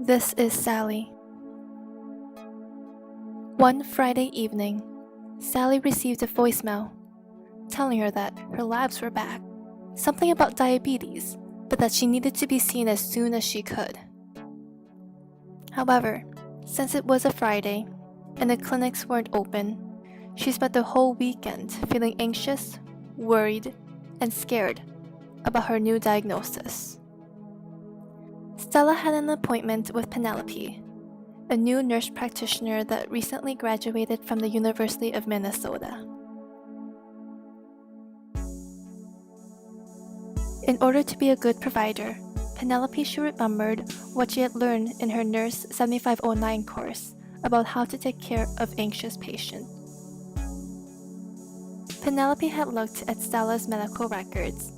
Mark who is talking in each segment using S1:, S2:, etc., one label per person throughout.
S1: This is Sally. One Friday evening, Sally received a voicemail telling her that her labs were back, something about diabetes, but that she needed to be seen as soon as she could. However, since it was a Friday and the clinics weren't open, she spent the whole weekend feeling anxious, worried, and scared about her new diagnosis. Stella had an appointment with Penelope, a new nurse practitioner that recently graduated from the University of Minnesota. In order to be a good provider, Penelope remembered what she had learned in her Nurse 7509 course about how to take care of anxious patients. Penelope had looked at Stella's medical records,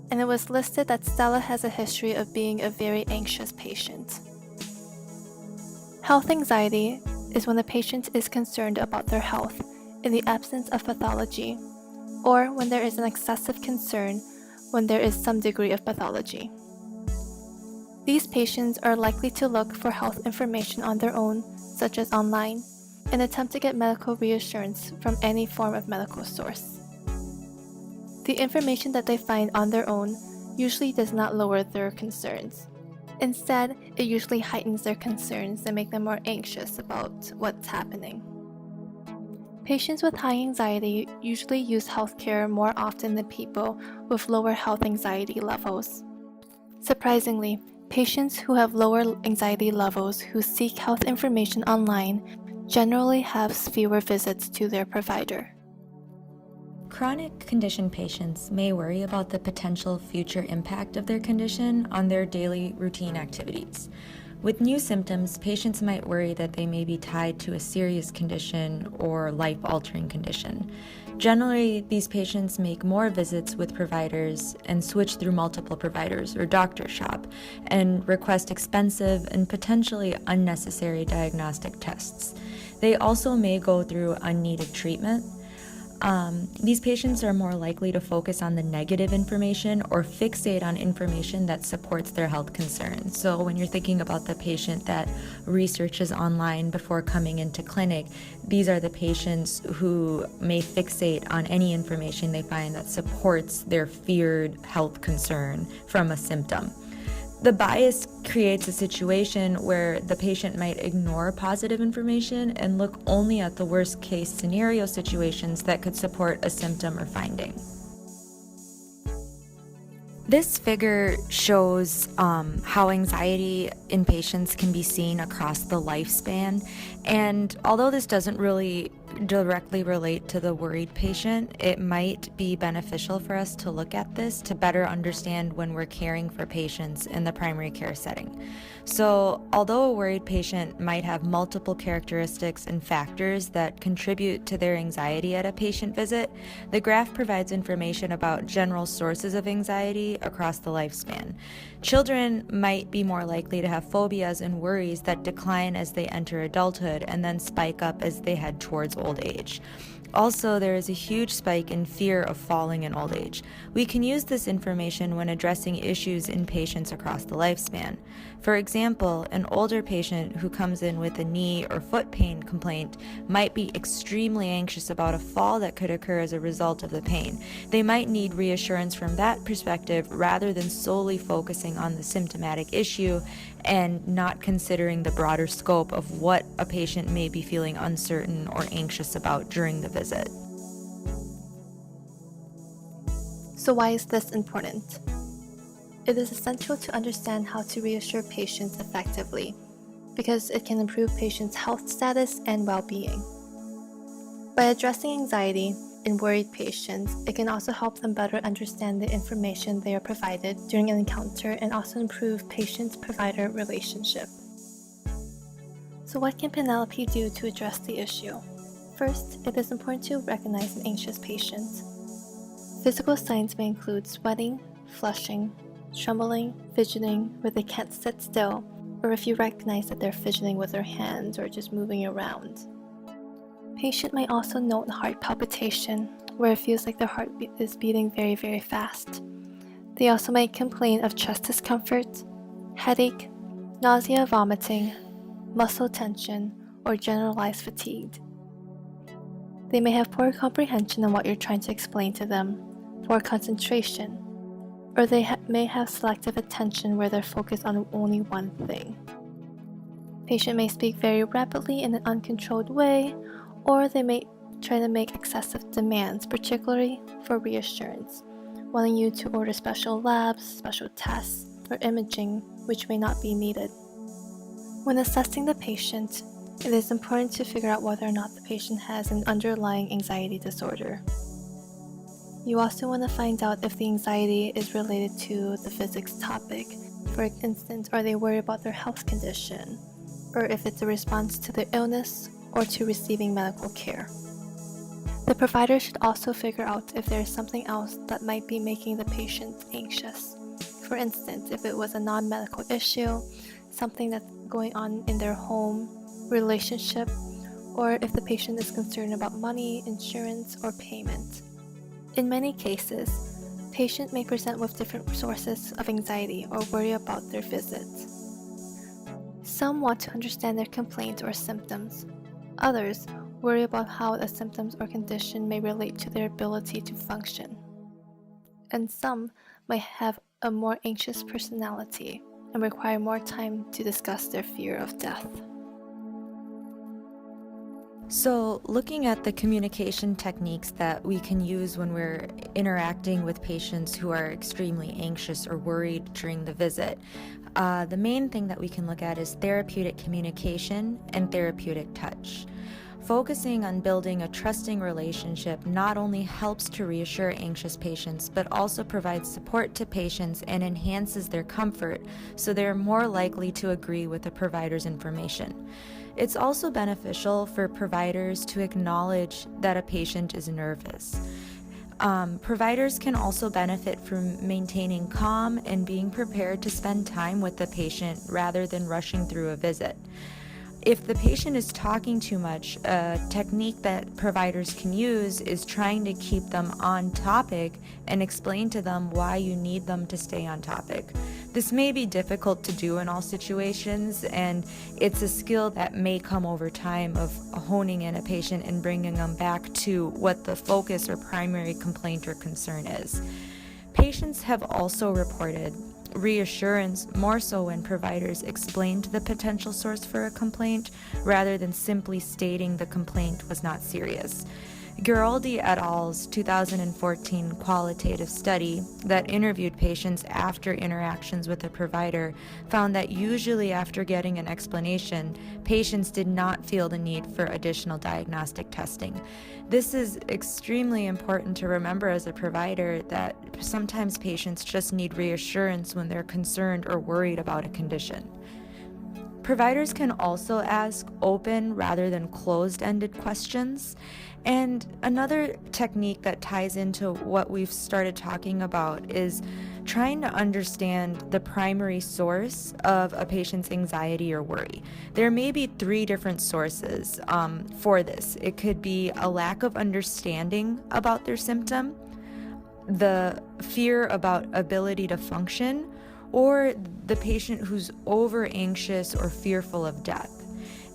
S1: and it was listed that Stella has a history of being a very anxious patient. Health anxiety is when the patient is concerned about their health in the absence of pathology, or when there is an excessive concern when there is some degree of pathology. These patients are likely to look for health information on their own, such as online, and attempt to get medical reassurance from any form of medical source. The information that they find on their own usually does not lower their concerns. Instead, it usually heightens their concerns and make them more anxious about what's happening. Patients with high anxiety usually use healthcare more often than people with lower health anxiety levels. Surprisingly, patients who have lower anxiety levels who seek health information online generally have fewer visits to their provider.
S2: Chronic condition patients may worry about the potential future impact of their condition on their daily routine activities. With new symptoms, patients might worry that they may be tied to a serious condition or life-altering condition. Generally, these patients make more visits with providers and switch through multiple providers or doctor shop and request expensive and potentially unnecessary diagnostic tests. They also may go through unneeded treatment. These patients are more likely to focus on the negative information or fixate on information that supports their health concerns. So when you're thinking about the patient that researches online before coming into clinic, these are the patients who may fixate on any information they find that supports their feared health concern from a symptom. The bias creates a situation where the patient might ignore positive information and look only at the worst case scenario situations that could support a symptom or finding. This figure shows how anxiety in patients can be seen across the lifespan, and although this doesn't really directly relate to the worried patient, it might be beneficial for us to look at this to better understand when we're caring for patients in the primary care setting. So, although a worried patient might have multiple characteristics and factors that contribute to their anxiety at a patient visit, the graph provides information about general sources of anxiety across the lifespan. Children might be more likely to have phobias and worries that decline as they enter adulthood and then spike up as they head towards old age. Also, there is a huge spike in fear of falling in old age. We can use this information when addressing issues in patients across the lifespan. For example, an older patient who comes in with a knee or foot pain complaint might be extremely anxious about a fall that could occur as a result of the pain. They might need reassurance from that perspective rather than solely focusing on the symptomatic issue and not considering the broader scope of what a patient may be feeling uncertain or anxious about during the visit.
S1: So why is this important? It is essential to understand how to reassure patients effectively, because it can improve patients' health status and well-being. By addressing anxiety in worried patients, it can also help them better understand the information they are provided during an encounter and also improve patient-provider relationship. So what can Penelope do to address the issue? First, it is important to recognize an anxious patient. Physical signs may include sweating, flushing, trembling, fidgeting where they can't sit still, or if you recognize that they're fidgeting with their hands or just moving around. Patient may also note heart palpitation, where it feels like their heart is beating very, very fast. They also might complain of chest discomfort, headache, nausea, vomiting, muscle tension, or generalized fatigue. They may have poor comprehension on what you're trying to explain to them, poor concentration, or they may have selective attention where they're focused on only one thing. Patient may speak very rapidly in an uncontrolled way, or they may try to make excessive demands, particularly for reassurance, wanting you to order special labs, special tests, or imaging, which may not be needed. When assessing the patient, it is important to figure out whether or not the patient has an underlying anxiety disorder. You also want to find out if the anxiety is related to the physics topic. For instance, are they worried about their health condition, or if it's a response to their illness or to receiving medical care. The provider should also figure out if there is something else that might be making the patient anxious. For instance, if it was a non-medical issue, something that's going on in their home, relationship, or if the patient is concerned about money, insurance, or payment. In many cases, patients may present with different sources of anxiety or worry about their visits. Some want to understand their complaints or symptoms. Others worry about how the symptoms or condition may relate to their ability to function. And some may have a more anxious personality and require more time to discuss their fear of death.
S2: So, looking at the communication techniques that we can use when we're interacting with patients who are extremely anxious or worried during the visit, the main thing that we can look at is therapeutic communication and therapeutic touch. Focusing on building a trusting relationship not only helps to reassure anxious patients, but also provides support to patients and enhances their comfort, so they're more likely to agree with the provider's information. It's also beneficial for providers to acknowledge that a patient is nervous. Providers can also benefit from maintaining calm and being prepared to spend time with the patient rather than rushing through a visit. If the patient is talking too much, a technique that providers can use is trying to keep them on topic and explain to them why you need them to stay on topic. This may be difficult to do in all situations, and it's a skill that may come over time of honing in a patient and bringing them back to what the focus or primary complaint or concern is. Patients have also reported reassurance more so when providers explained the potential source for a complaint rather than simply stating the complaint was not serious. Giraldi et al.'s 2014 qualitative study that interviewed patients after interactions with a provider found that usually after getting an explanation, patients did not feel the need for additional diagnostic testing. This is extremely important to remember as a provider, that sometimes patients just need reassurance when they're concerned or worried about a condition. Providers can also ask open rather than closed-ended questions. And another technique that ties into what we've started talking about is trying to understand the primary source of a patient's anxiety or worry. There may be 3 different sources for this. It could be a lack of understanding about their symptom, the fear about ability to function, or the patient who's over anxious or fearful of death.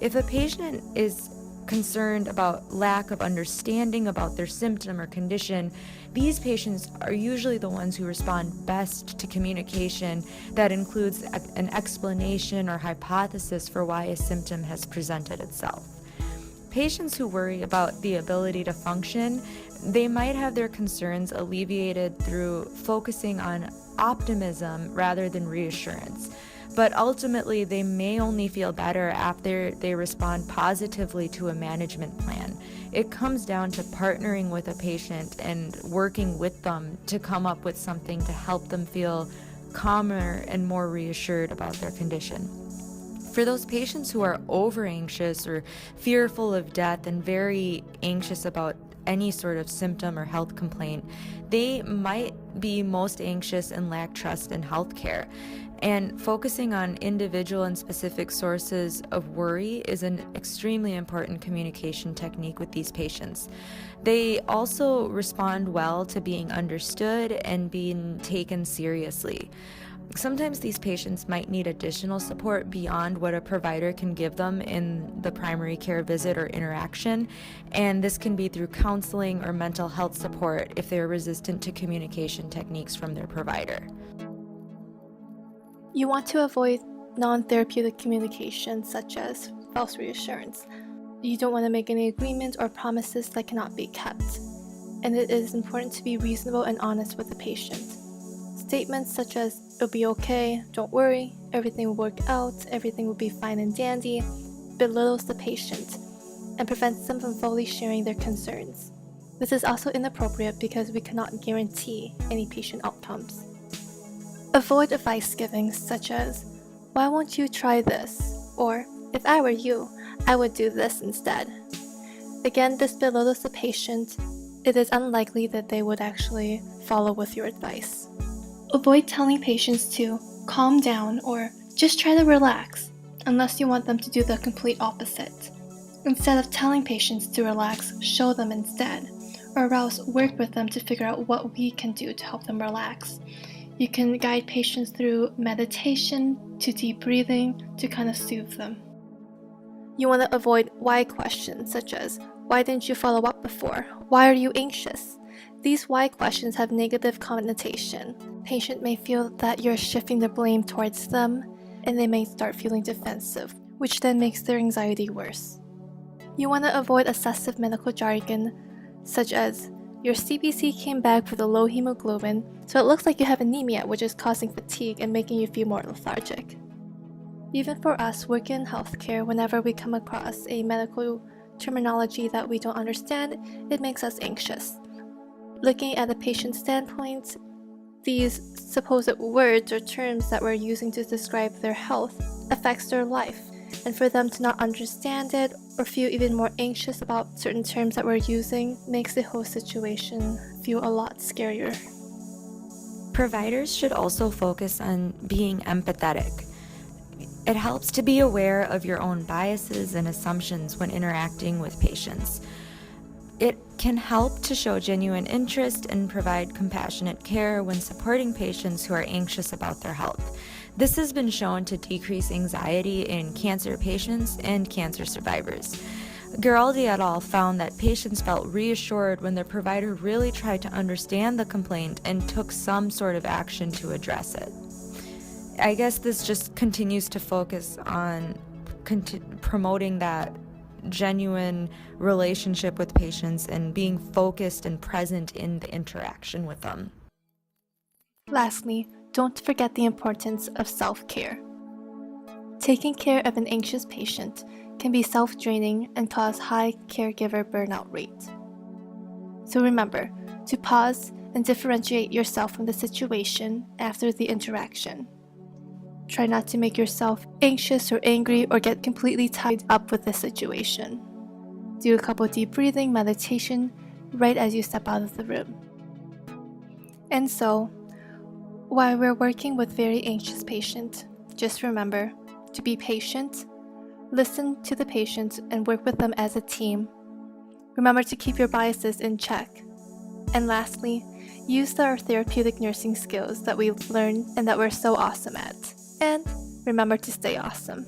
S2: If a patient is concerned about lack of understanding about their symptom or condition, these patients are usually the ones who respond best to communication that includes an explanation or hypothesis for why a symptom has presented itself. Patients who worry about the ability to function, they might have their concerns alleviated through focusing on optimism rather than reassurance. But ultimately, they may only feel better after they respond positively to a management plan. It comes down to partnering with a patient and working with them to come up with something to help them feel calmer and more reassured about their condition. For those patients who are over anxious or fearful of death and very anxious about any sort of symptom or health complaint, they might be most anxious and lack trust in healthcare. And focusing on individual and specific sources of worry is an extremely important communication technique with these patients. They also respond well to being understood and being taken seriously. Sometimes these patients might need additional support beyond what a provider can give them in the primary care visit or interaction, and this can be through counseling or mental health support if they're resistant to communication techniques from their provider.
S1: You want to avoid non-therapeutic communication such as false reassurance. You don't want to make any agreements or promises that cannot be kept, and it is important to be reasonable and honest with the patient. Statements such as, "It'll be okay, don't worry, everything will work out, everything will be fine and dandy," belittles the patient and prevents them from fully sharing their concerns. This is also inappropriate because we cannot guarantee any patient outcomes. Avoid advice giving such as, "Why won't you try this?" or "If I were you, I would do this instead." Again, this belittles the patient. It is unlikely that they would actually follow with your advice. Avoid telling patients to calm down or just try to relax, unless you want them to do the complete opposite. Instead of telling patients to relax, show them instead, or else work with them to figure out what we can do to help them relax. You can guide patients through meditation to deep breathing to kind of soothe them. You want to avoid why questions such as, "Why didn't you follow up before? Why are you anxious?" These why questions have negative connotation. Patient may feel that you're shifting the blame towards them, and they may start feeling defensive, which then makes their anxiety worse. You want to avoid excessive medical jargon, such as, "Your CBC came back with a low hemoglobin, so it looks like you have anemia, which is causing fatigue and making you feel more lethargic." Even for us working in healthcare, whenever we come across a medical terminology that we don't understand, it makes us anxious. Looking at a patient's standpoint, these supposed words or terms that we're using to describe their health affects their life, and for them to not understand it or feel even more anxious about certain terms that we're using makes the whole situation feel a lot scarier.
S2: Providers should also focus on being empathetic. It helps to be aware of your own biases and assumptions when interacting with patients. It can help to show genuine interest and provide compassionate care when supporting patients who are anxious about their health. This has been shown to decrease anxiety in cancer patients and cancer survivors. Giraldi et al. Found that patients felt reassured when their provider really tried to understand the complaint and took some sort of action to address it. I guess this just continues to focus on promoting that genuine relationship with patients and being focused and present in the interaction with them.
S1: Lastly, don't forget the importance of self-care. Taking care of an anxious patient can be self-draining and cause high caregiver burnout rate. So remember to pause and differentiate yourself from the situation after the interaction. Try not to make yourself anxious or angry or get completely tied up with the situation. Do a couple deep breathing, meditation, right as you step out of the room. And so, while we're working with very anxious patients, just remember to be patient, listen to the patient, and work with them as a team. Remember to keep your biases in check. And lastly, use our therapeutic nursing skills that we learned and that we're so awesome at. And remember to stay awesome.